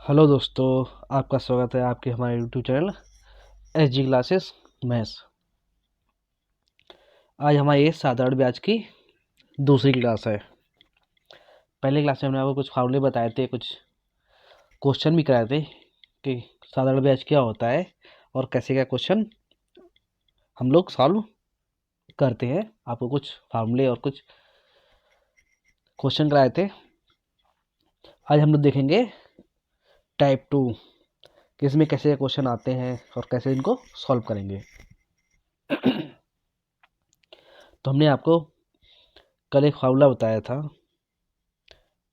Hello दोस्तों, आपका स्वागत है आपके हमारे YouTube channel S G classes maths. आज हमारी ये साधारण ब्याज की दूसरी क्लास है। पहले क्लास में हमने आपको कुछ फार्मूले बताए थे, कुछ क्वेश्चन भी कराए थे कि साधारण ब्याज क्या होता है और कैसे क्या क्वेश्चन हम लोग सॉल्व करते हैं। आपको कुछ फार्मूले और कुछ क्वेश्चन कराए थे। आज हम लोग देखेंगे टाइप 2 कि इसमें कैसे क्वेश्चन आते हैं और कैसे इनको सॉल्व करेंगे। तो हमने आपको कल एक फार्मूला बताया था,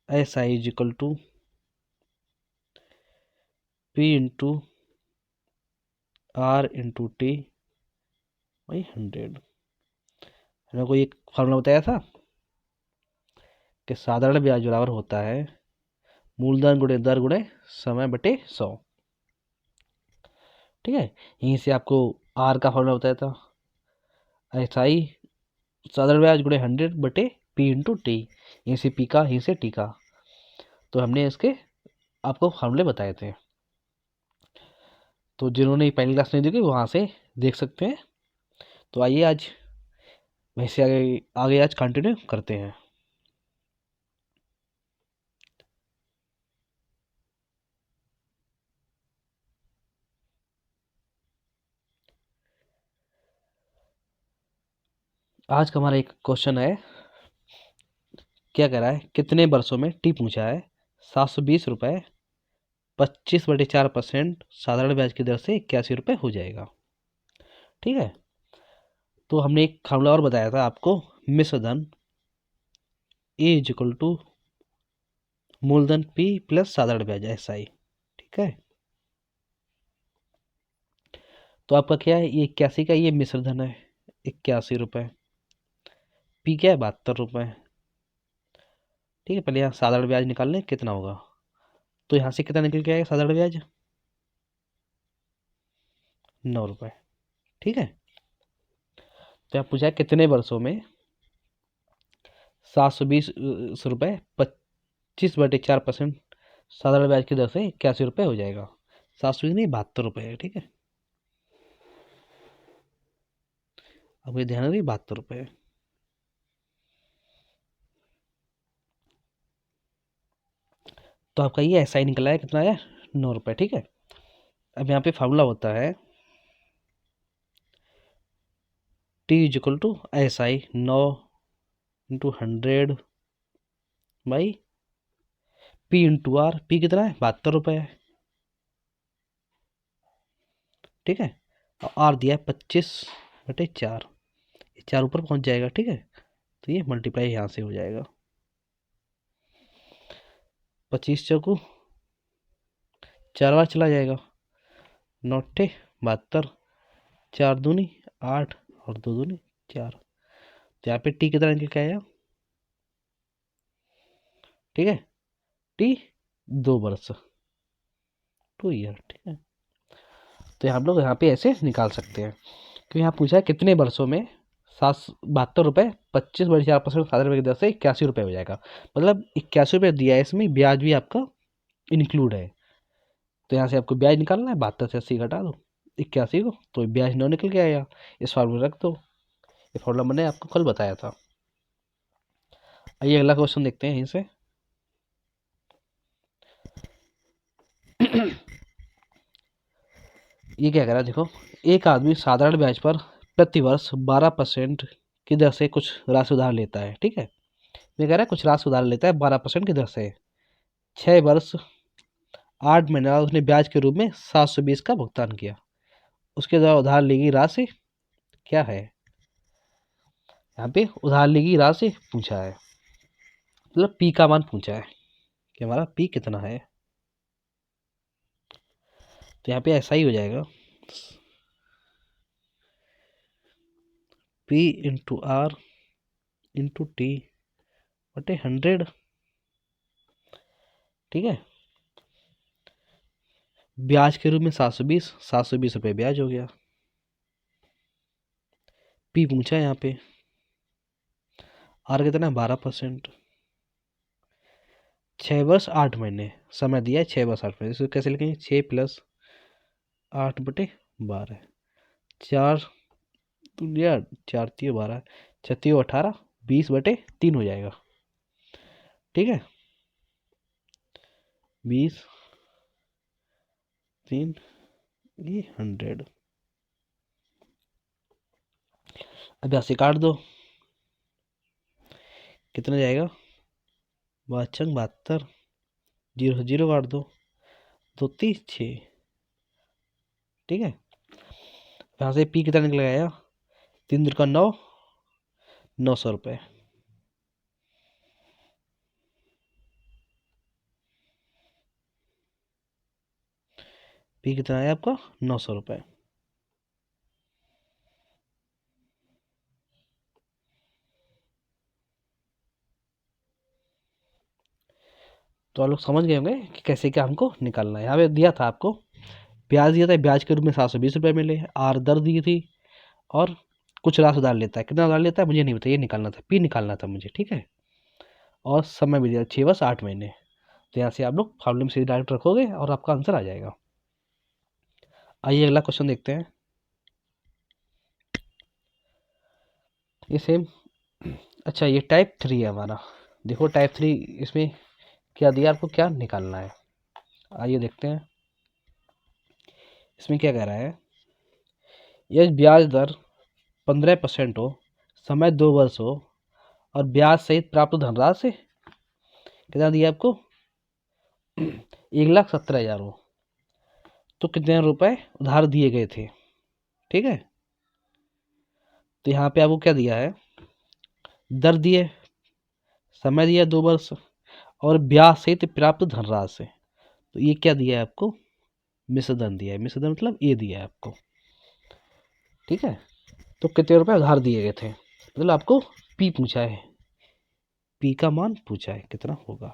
S I is equal to P into R into T by 100। मैंने कोई एक फार्मूला बताया था कि साधारण ब्याज बराबर होता है मूलधन गुणे दर गुणे समय बटे 100। ठीक है, यहीं से आपको आर का फार्मूला बताया था, एस आई साधारण ब्याज गुणे 100 बटे पी इंटू टी। यहीं से पी का, यहीं से टी का। तो हमने इसके आपको फार्मूले बताए थे। तो जिन्होंने पहली क्लास नहीं देखी वहाँ से देख सकते हैं। तो आइए आज वैसे आगे आगे आज कंटिन्यू करते हैं। आज का हमारा एक क्वेश्चन है, क्या कह रहा है, कितने वर्षों में टी पूछा है 720 रुपये 25/4% साधारण ब्याज की दर से 81 रुपये हो जाएगा। ठीक है, तो हमने एक फार्मूला और बताया था आपको, मिश्र धन ए इज इक्वल टू मूलधन पी प्लस साधारण ब्याज एस आई। ठीक है, तो आपका क्या है, ये 81 का ये मिश्र धन है 81 रुपये, पी क्या है 72 रुपये। ठीक है, पहले यहाँ साधारण ब्याज निकाल लें कितना होगा। तो यहाँ से कितना निकल के आएगा साधारण ब्याज, 9 रुपये। ठीक है, तो यहाँ पूछा है कितने वर्षों में 720 रुपये 25/4% साधारण ब्याज की दर से 81 रुपये हो जाएगा। 720 नहीं 72 रुपये है। ठीक है, अब ये ध्यान रखिए 72 रुपये। तो आपका ये ऐसा ही निकला है, कितना आया 9 रुपये। ठीक है, अब यहाँ पे फार्मूला होता है T is equal to S I 9 × 100 by P into R. P कितना है 72 रुपये है। ठीक है, और आर दिया है 25/4, 4 ऊपर पहुंच जाएगा। ठीक है, तो ये मल्टीप्लाई यहाँ से हो जाएगा, 25 चौकू 4 बार चला जाएगा, 9 72, 4 दूनी 8 और 2 दूनी 4। तो यहाँ पे टी कितना निकल के आया, ठीक है, टी 2 वर्ष, 2 ईयर। ठीक है, तो हम लोग यहाँ पे ऐसे निकाल सकते हैं कि यहाँ पूछा है कितने वर्षों में 72 रुपये 25/4% साधारण ब्याज की दर से 81 रुपये हो जाएगा। मतलब 81 रुपये दिया है, इसमें ब्याज भी आपका इंक्लूड है। तो यहाँ से आपको ब्याज निकालना है, 72 से 80 घटा दो 81 को, तो ब्याज 9 निकल के आया। इस फॉर्मूला रख दो, ये फॉर्मूला मैंने आपको कल बताया था। आइए अगला क्वेश्चन देखते हैं यहीं से। ये क्या कह रहा है, देखो, एक आदमी साधारण ब्याज पर प्रतिवर्ष 12% की दर से कुछ राशि उधार लेता है। ठीक है, ये कह रहा है कुछ राशि उधार लेता है 12% की दर से। 6 वर्ष 8 महीने बाद उसने ब्याज के रूप में 720 का भुगतान किया। उसके द्वारा उधार ली गई राशि क्या है। यहाँ पे उधार ली गई राशि पूछा है, मतलब पी का मान पूछा है कि हमारा पी कितना है। तो यहाँ पे ऐसा ही हो जाएगा, P into R into T बटे 100। ठीक है, ब्याज के रूप में 720 ब्याज हो गया। पी पूछा है यहाँ पे, आर कितना है 12%। 6 वर्ष 8 महीने समय दिया है, 6 वर्ष 8 महीने। इसको कैसे लिखेंगे? 6 + 8/12, 4 दुनिया 4×3 = 12, 6×3 = 18, 20/3 हो जाएगा। ठीक है, 20 3 ये 100। अब यहाँ से काट दो, कितना जाएगा? 72 जीरो से जीरो काट दो, 2×3 = 6। ठीक है, यहाँ से पी कितना निकल आया? 3×2 = 9, 900 रुपये। पी कितना आया आपका? 900 रुपये। तो आप लोग समझ गए होंगे कि कैसे क्या हमको निकालना है। यहाँ पे दिया था आपको ब्याज, दिया था ब्याज के रूप में 720 रुपये मिले, आर दर दी थी, और कुछ राशि उधार लेता है। कितना उधार लेता है मुझे नहीं पता, ये निकालना था, पी निकालना था मुझे। ठीक है, और समय भी दिया 6 वर्ष 8 महीने। तो यहाँ से आप लोग प्रॉब्लम से डायरेक्ट रखोगे और आपका आंसर आ जाएगा। आइए अगला क्वेश्चन देखते हैं। ये सेम, अच्छा ये टाइप 3 है हमारा। देखो टाइप 3 इसमें क्या दिया आपको, क्या निकालना है। आइए देखते हैं इसमें क्या कह रहा है। यदि ब्याज दर 15% हो, समय 2 वर्ष हो, और ब्याज सहित प्राप्त धनराशि कितना दिया आपको? 1,17,000 हो, तो कितने रुपए उधार दिए गए थे। ठीक है, तो यहाँ पे आपको क्या दिया है? दर दिए, समय दिया 2 वर्ष, और ब्याज सहित प्राप्त धनराशि। तो ये क्या दिया है आपको? मिश्रधन दिया है। मिश्रधन मतलब ये दिया है आपको। ठीक है, तो कितने रुपए उधार दिए गए थे, मतलब आपको पी पूछा है, पी का मान पूछा है कितना होगा।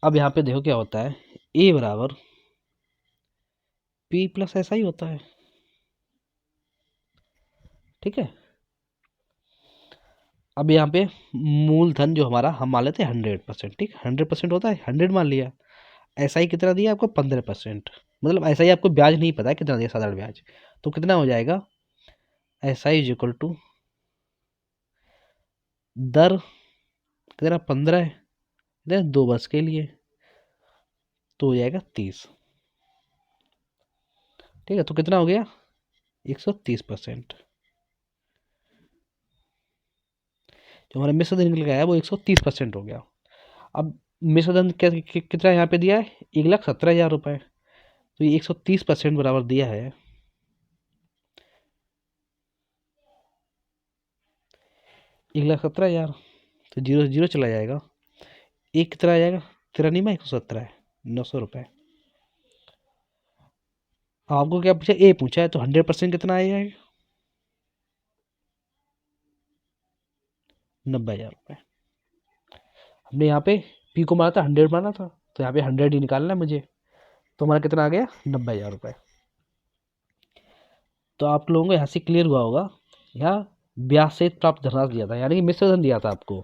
अब यहाँ पे देखो क्या होता है, ए बराबर पी प्लस ऐसा ही होता है। ठीक है, अब यहाँ पे मूलधन जो हमारा हम मान लेते हैं 100%। ठीक, 100% होता है, 100 मान लिया। ऐसा ही कितना दिया आपको? 15%। मतलब ऐसा ही आपको ब्याज नहीं पता है कितना दिया, साधारण ब्याज। तो कितना हो जाएगा? ऐसा ही इक्वल टू दर कितना? 15 है 2 वर्ष के लिए, तो हो जाएगा 30। ठीक है, तो कितना हो गया? 130%। जो हमारा मिश्र धन निकल गया वो 130% हो गया। अब मिश्र धन कितना यहाँ पे दिया है? 1,17,000 रुपये। तो ये 130% बराबर दिया है 1,17,000। तो जीरो से जीरो चला जाएगा, एक कितना आ जाएगा? 13 में 117 है, 900 रुपये। आपको क्या पूछा? ए पूछा है, तो 100% कितना आ जाएगा? 90,000 रुपये। हमने यहाँ पे पी को माना था, 100 माना था, तो यहाँ पे 100 ही निकालना है मुझे। तो हमारा कितना आ गया? 90,000 रुपये। तो आप लोगों को यहाँ से क्लियर हुआ होगा, यहाँ ब्याज से प्राप्त धनराशि दिया था, यानी कि मिश्र धन दिया था आपको।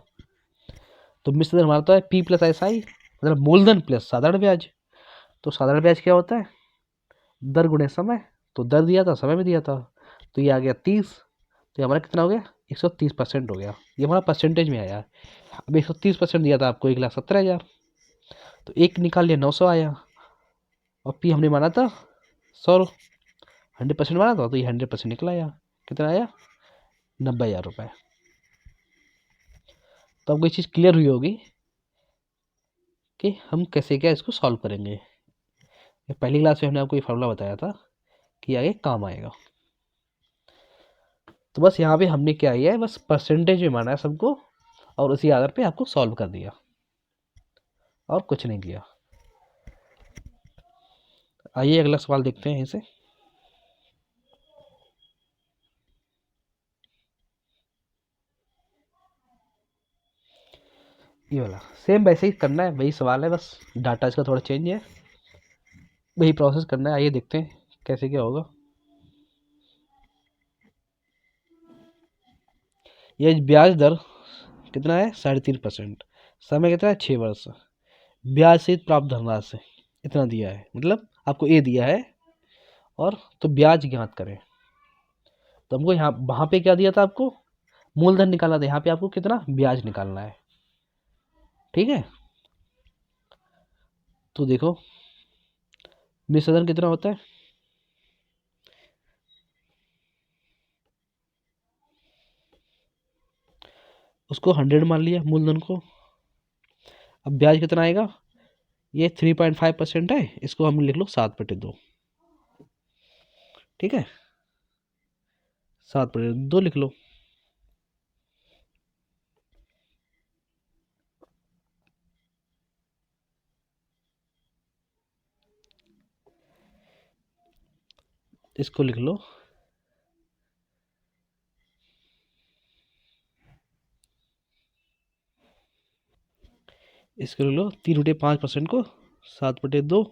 तो मिश्र धन हमारा तो है पी प्लस ऐसा ही, मतलब मूलधन प्लस साधारण ब्याज। तो साधारण ब्याज क्या होता है? दर गुणे समय। तो दर दिया था, समय भी दिया था, तो ये आ गया 30। तो ये हमारा कितना हो गया? 130% हो गया। ये हमारा परसेंटेज में आया। अब 130% दिया था आपको 1,17,000, तो एक निकाल लिया 900 आया। और पी हमने माना था 100, 100% माना था, तो ये 100% निकला आया। कितना आया? 90,000 रुपये। तो आपको ये चीज़ क्लियर हुई होगी कि हम कैसे क्या इसको सॉल्व करेंगे। पहली क्लास में हमने आपको ये फार्मूला बताया था कि आगे काम आएगा। तो बस यहाँ पे हमने क्या किया है, बस परसेंटेज में माना है सबको, और उसी आधार पे आपको सॉल्व कर दिया, और कुछ नहीं किया। आइए अगला सवाल देखते हैं इसे। ये वाला सेम वैसे ही करना है, वही सवाल है, बस डाटा इसका थोड़ा चेंज है, वही प्रोसेस करना है। आइए देखते हैं कैसे क्या होगा। ये ब्याज दर कितना है? 3.5%। समय कितना है 6 वर्ष, ब्याज सहित प्राप्त धनराशि इतना दिया है, मतलब आपको ए दिया है और तो ब्याज ज्ञात करें। तो हमको यहाँ वहाँ पे क्या दिया था, आपको मूलधन निकालना था, यहाँ पे आपको कितना ब्याज निकालना है। ठीक है, तो देखो मिश्रधन कितना होता है, उसको 100 मान लिया मूलधन को। अब ब्याज कितना आएगा, ये 3.5% है, इसको हम लिख लो 7/2। ठीक है, 7/2 लिख लो। इसको लिख लो इसको लिख लो 3/5% को 7/2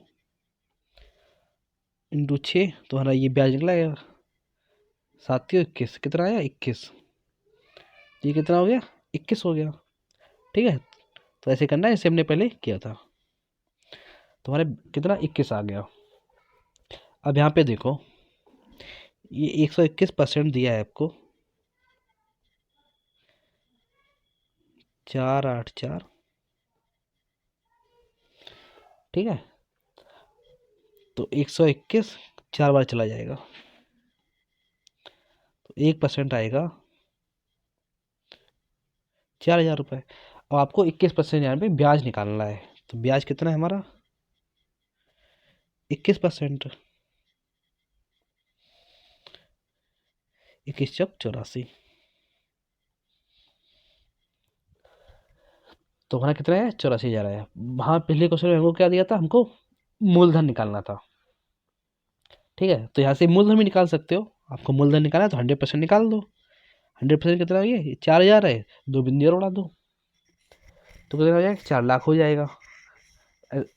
इंटू 6, तो हमारा ये ब्याज निकला है 7×21 कितना आया 21। ये कितना हो गया 21 हो गया। ठीक है, तो ऐसे करना है जैसे हमने पहले किया था। तुम्हारे कितना 21 आ गया। अब यहाँ पे देखो ये 121% दिया है आपको, 484। ठीक है, तो 121 4 बार चला जाएगा, तो 1% आएगा 4,000 रुपये। अब आपको 21% यहाँ पे ब्याज निकालना है, तो ब्याज कितना है हमारा 21%, 21×84। तो हमारा कितना है 84,000 आया। वहाँ पहले क्वेश्चन में हमको क्या दिया था, हमको मूलधन निकालना था। ठीक है, तो यहाँ से मूलधन भी निकाल सकते हो, आपको मूलधन निकालना है तो 100% निकाल दो। 100% कितना है, 4,000 है, 2 बिंदु और उड़ा दो, तो कितना हो जाएगा 4 लाख हो जाएगा।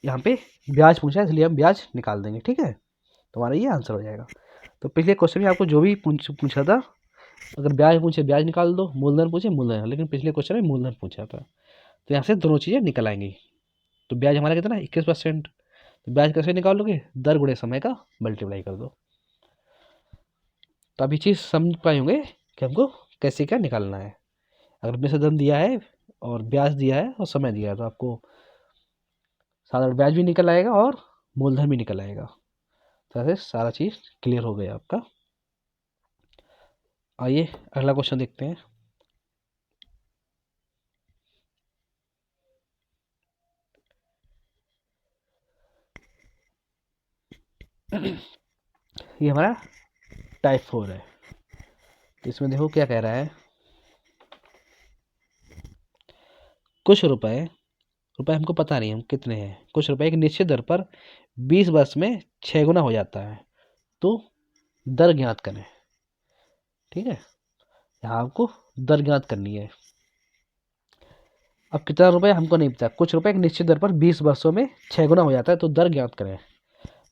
यहाँ पे ब्याज पूछा है इसलिए हम ब्याज निकाल देंगे। ठीक है, तो हमारा ये आंसर हो जाएगा। तो पिछले क्वेश्चन में आपको जो भी पूछा था, अगर ब्याज पूछे ब्याज निकाल दो, मूलधन पूछे मूलधन, लेकिन पिछले क्वेश्चन में मूलधन पूछा था, तो यहाँ से दोनों चीज़ें निकल आएंगी। तो ब्याज हमारा कितना है 21%, तो ब्याज कैसे निकालोगे, दर गुणे समय का मल्टीप्लाई कर दो। तो अभी चीज़ समझ पाए होंगे कि हमको कैसे क्या निकालना है। अगर मिश्रधन दिया है और ब्याज दिया है और समय दिया है, तो आपको साधारण ब्याज भी निकल आएगा और मूलधन भी निकल आएगा। तो ऐसे सारा चीज़ क्लियर हो गया आपका। आइए अगला क्वेश्चन देखते हैं। ये हमारा टाइप 4 है। तो इसमें देखो क्या कह रहा है, कुछ रुपए हमको पता नहीं हम कितने हैं, कुछ रुपए एक निश्चित दर पर 20 वर्ष में 6 गुना हो जाता है, तो दर ज्ञात करें। ठीक है, यहाँ आपको दर ज्ञात करनी है। अब कितना रुपए हमको नहीं पता, कुछ रुपए एक निश्चित दर पर 20 वर्षों में 6 गुना हो जाता है, तो दर ज्ञात करें।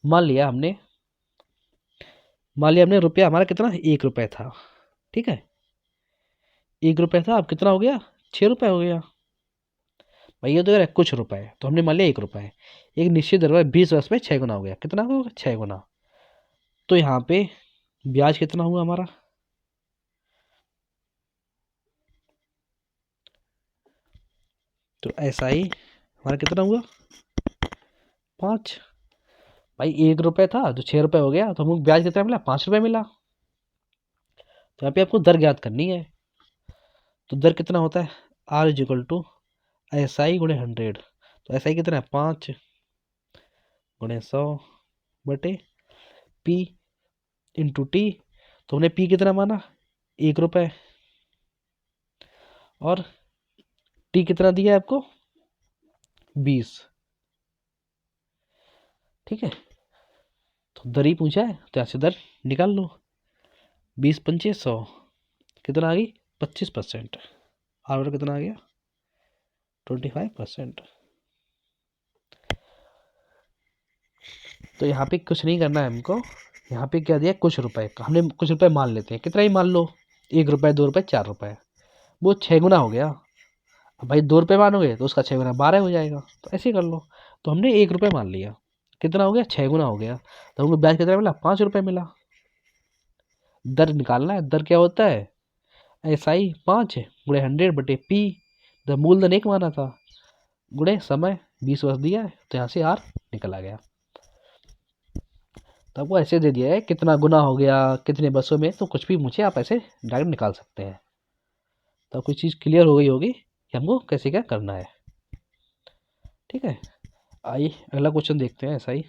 मान लिया हमने रुपया हमारा कितना 1 रुपये था। ठीक है, 1 रुपये था, अब कितना हो गया 6 रुपये हो गया। भाई ये तो यार कुछ रुपए, तो हमने मान लिया 1 रुपये, एक निश्चित दर पर 20 वर्ष में 6 गुना हो गया, कितना होगा 6 गुना। तो यहाँ पे ब्याज कितना हुआ हमारा, तो ऐसा ही हमारा कितना हुआ 5। भाई 1 रुपये था तो 6 रुपये हो गया, तो हमको ब्याज कितना मिला 5 रुपये मिला। तो यहाँ पे आपको दर ज्ञात करनी है। तो दर कितना होता है, R=SI×100। तो SI कितना है 5×100/P×T। तो हमने P कितना माना 1 रुपये, और T कितना दिया है आपको 20। ठीक है, तो दर ही पूछा है तो यहाँ से दर निकाल लो, 20×5=100, कितना आ गई 25%, और कितना आ गया 25%। तो यहाँ पे कुछ नहीं करना है हमको, यहाँ पे क्या दिया कुछ रुपए, हमने कुछ रुपए मान लेते हैं, कितना ही मान लो 1 रुपये 2 रुपये 4 रुपये, वो 6 गुना हो गया। अब भाई 2 रुपये मानोगे तो उसका 6 गुना 12 हो जाएगा, तो ऐसे ही कर लो। तो हमने 1 रुपये मान लिया, कितना हो गया 6 गुना हो गया, तो हमको ब्याज कितना मिला 5 रुपये मिला। दर निकालना है, दर क्या होता है SI 5 गुणे 100/P, मूलधन 1 माना था, गुणे समय 20 वर्ष दिया है, तो यहाँ से R निकल आ गया। तो आपको ऐसे दे दिया है कितना गुना हो गया कितने वर्षों में, तो कुछ भी मुझे आप ऐसे डायरेक्ट निकाल सकते हैं। तो आपको चीज़ क्लियर हो गई होगी कि हमको कैसे क्या करना है। ठीक है, आइए अगला क्वेश्चन देखते हैं। ऐसा ही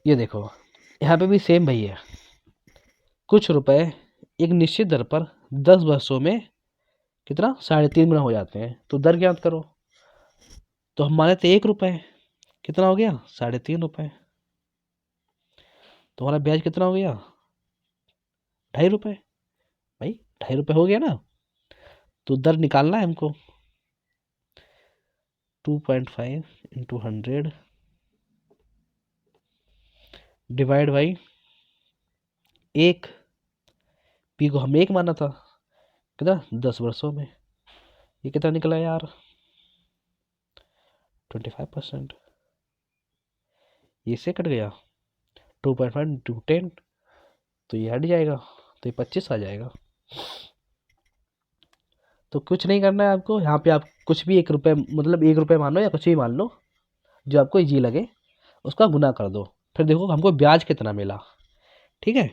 ये देखो, यहाँ पे भी सेम वही है, कुछ रुपए एक निश्चित दर पर 10 वर्षों में कितना 3.5 गुना हो जाते हैं, तो दर ज्ञात करो। तो हम माने थे 1 रुपए, कितना हो गया 3.5 रुपए, तो हमारा ब्याज कितना हो गया 2.5 रुपए। भाई 2.5 रुपए हो गया ना, तो दर निकालना है हमको, 2.5 इंटू 100 डिवाइड बाई 1, पी को हमने 1 माना था, कितना 10 वर्षों में, ये कितना निकला यार 25%। ये से कट गया 2.5 इंटू 10, तो ये हट जाएगा, तो ये 25 आ जाएगा। तो कुछ नहीं करना है आपको, यहाँ पे आप कुछ भी 1 रुपये मतलब 1 रुपये मान लो या कुछ भी मान लो, जो आपको इजी लगे उसका गुना कर दो, फिर देखो हमको ब्याज कितना मिला। ठीक है,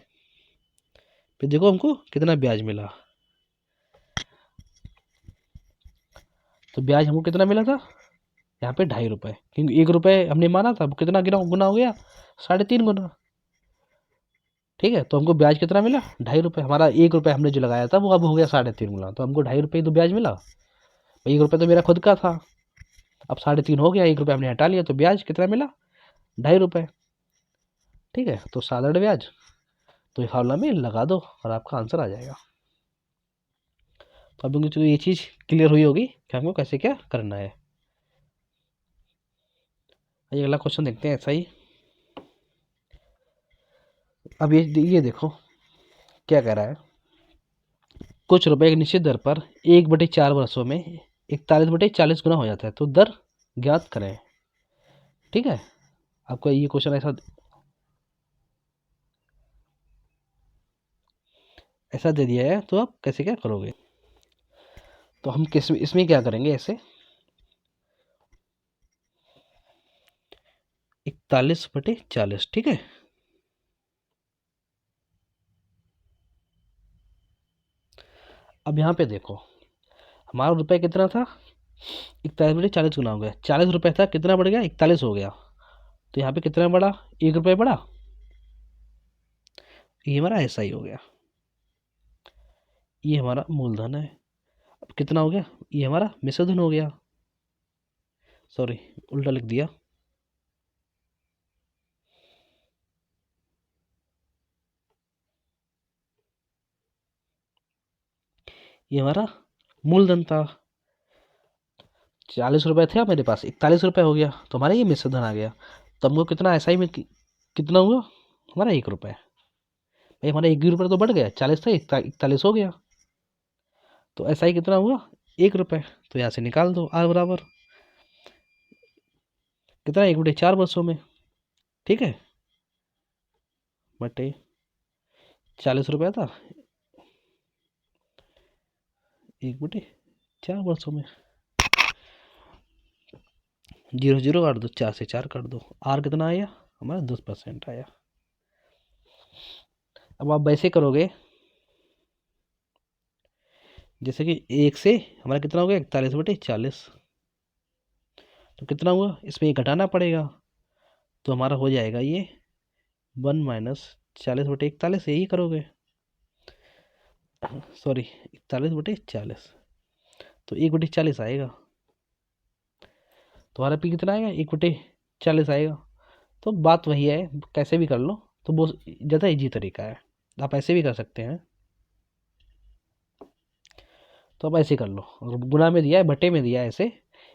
फिर देखो हमको कितना ब्याज मिला। तो ब्याज हमको कितना मिला था यहाँ पे 2.5 रुपये, क्योंकि 1 रुपये हमने माना था, कितना गिना गुना हो गया 3.5 गुना। ठीक है, तो हमको ब्याज कितना मिला 2.5 रुपये, हमारा 1 रुपये हमने जो लगाया था वो अब हो गया 3.5 गुना, तो हमको 2.5 रुपये तो ब्याज मिला। 1 रुपये तो मेरा खुद का था, अब 3.5 हो गया, 1 रुपये हमने हटा लिया, तो ब्याज कितना मिला 2.5 रुपये। ठीक है, तो साधारण ब्याज, तो ये फार्मूला में लगा दो और आपका आंसर आ जाएगा। तो अब मुझे ये चीज़ क्लियर हुई होगी कि हमको कैसे क्या करना है। आइए अगला क्वेश्चन देखते हैं। ऐसा ही अब ये देखो क्या कह रहा है, कुछ रुपए एक निश्चित दर पर 1/4 वर्षों में 41/40 गुना हो जाता है, तो दर ज्ञात करें। ठीक है, आपको ये क्वेश्चन ऐसा दे दिया है, तो आप कैसे क्या करोगे। तो हम किस इसमें क्या करेंगे, ऐसे 41/40। ठीक है, अब यहाँ पे देखो हमारा रुपए कितना था 41/40 गुना हो गया, 40 रुपए था, कितना बढ़ गया 41 हो गया, तो यहाँ पे कितना बढ़ा 1 रुपये बढ़ा, ये हमारा ऐसा ही हो गया, ये हमारा मूलधन है। अब कितना हो गया, ये हमारा मिश्रधन हो गया, सॉरी उल्टा लिख दिया, ये हमारा मूलधन था। 40 रुपए थे मेरे पास, 41 रुपये हो गया, तो हमारा ये मिश्रधन आ गया। तो हमको कितना ऐसा ही में कितना हुआ हमारा 1 रुपये, भाई हमारा 1 रुपये तो बढ़ गया, 40 था 41 हो गया, तो ऐसा ही कितना हुआ 1 रुपये। तो यहाँ से निकाल दो R बराबर कितना 1/4 वर्षों में। ठीक है, बटे 40 रुपया था 1/4 वर्षों में, 0 0 काट दो, 4 से 4 काट दो, R कितना आया हमारा 10% आया। अब आप वैसे करोगे जैसे कि 1 से हमारा कितना हो गया 41/40, तो कितना हुआ इसमें घटाना पड़ेगा, तो हमारा हो जाएगा ये 1 माइनस 40/41, यही करोगे, सॉरी 41/40, तो 1/40 आएगा, तो हमारा पी कितना आएगा 1/40 आएगा। तो बात वही है, कैसे भी कर लो, तो वो ज़्यादा इजी तरीका है, आप ऐसे भी कर सकते हैं। तो आप ऐसे कर लो, अगर गुना में दिया है बटे में दिया है ऐसे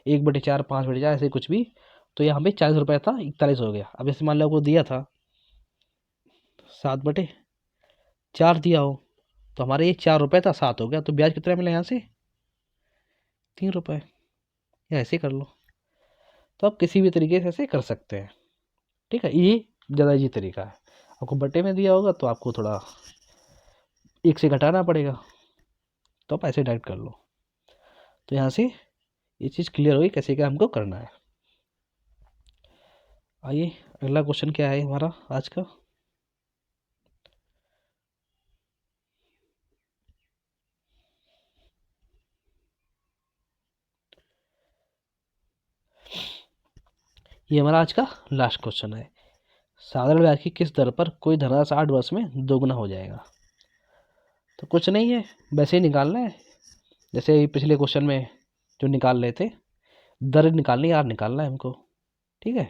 1/4 5/4 ऐसे कुछ भी, तो यहाँ पे 40 रुपये था 41 हो गया। अब ऐसे मान लो आपको दिया था 7/4 दिया हो, तो हमारे ये 4 रुपये था 7 हो गया, तो ब्याज कितना मिला यहाँ से 3 रुपये, या ऐसे कर लो। तो आप किसी भी तरीके से ऐसे कर सकते हैं, ठीक है। ये ज़्यादा इजी तरीका है। आपको बटे में दिया होगा तो आपको थोड़ा 1 से घटाना पड़ेगा, तो आप ऐसे डायरेक्ट कर लो। तो यहाँ से ये चीज़ क्लियर होगी कैसे क्या हमको करना है। आइए अगला क्वेश्चन क्या है हमारा आज का। ये हमारा आज का लास्ट क्वेश्चन है। साधारण ब्याज की किस दर पर कोई धनराशि 8 वर्ष में दोगुना हो जाएगा। तो कुछ नहीं है, वैसे ही निकालना है जैसे पिछले क्वेश्चन में जो निकाल रहे थे, दर निकालनी यार निकालना है हमको, ठीक है।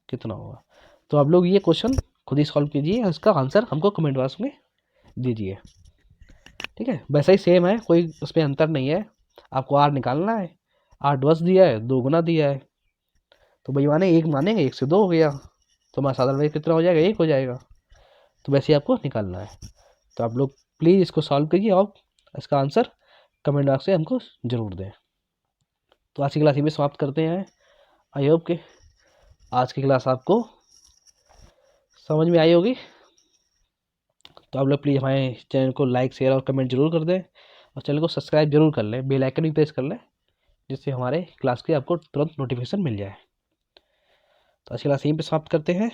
कितना होगा, तो आप लोग ये क्वेश्चन खुद ही सॉल्व कीजिए, इसका आंसर हमको कमेंट बॉक्स में दीजिए, ठीक है। वैसा ही सेम है, कोई उसमें अंतर नहीं है। आपको आर निकालना है, 8 वर्ष दिया है, 2 गुना दिया है, तो भाई माने 1 मानेंगे, 1 से 2 हो गया, तो हमारा साधारण ब्याज कितना हो जाएगा, 1 हो जाएगा। तो वैसे ही आपको निकालना है। तो आप लोग प्लीज़ इसको सॉल्व कीजिए और इसका आंसर कमेंट बॉक्स से हमको ज़रूर दें। तो आज की क्लास यहीं पे समाप्त करते हैं। आई होप कि आज की क्लास आपको समझ में आई होगी। तो आप लोग प्लीज़ हमारे चैनल को लाइक शेयर और कमेंट जरूर कर दें, और चैनल को सब्सक्राइब जरूर कर लें, बेल आइकन भी प्रेस कर लें, जिससे हमारे क्लास की आपको तुरंत नोटिफिकेशन मिल जाए। तो आज की क्लास यहीं पे समाप्त करते हैं।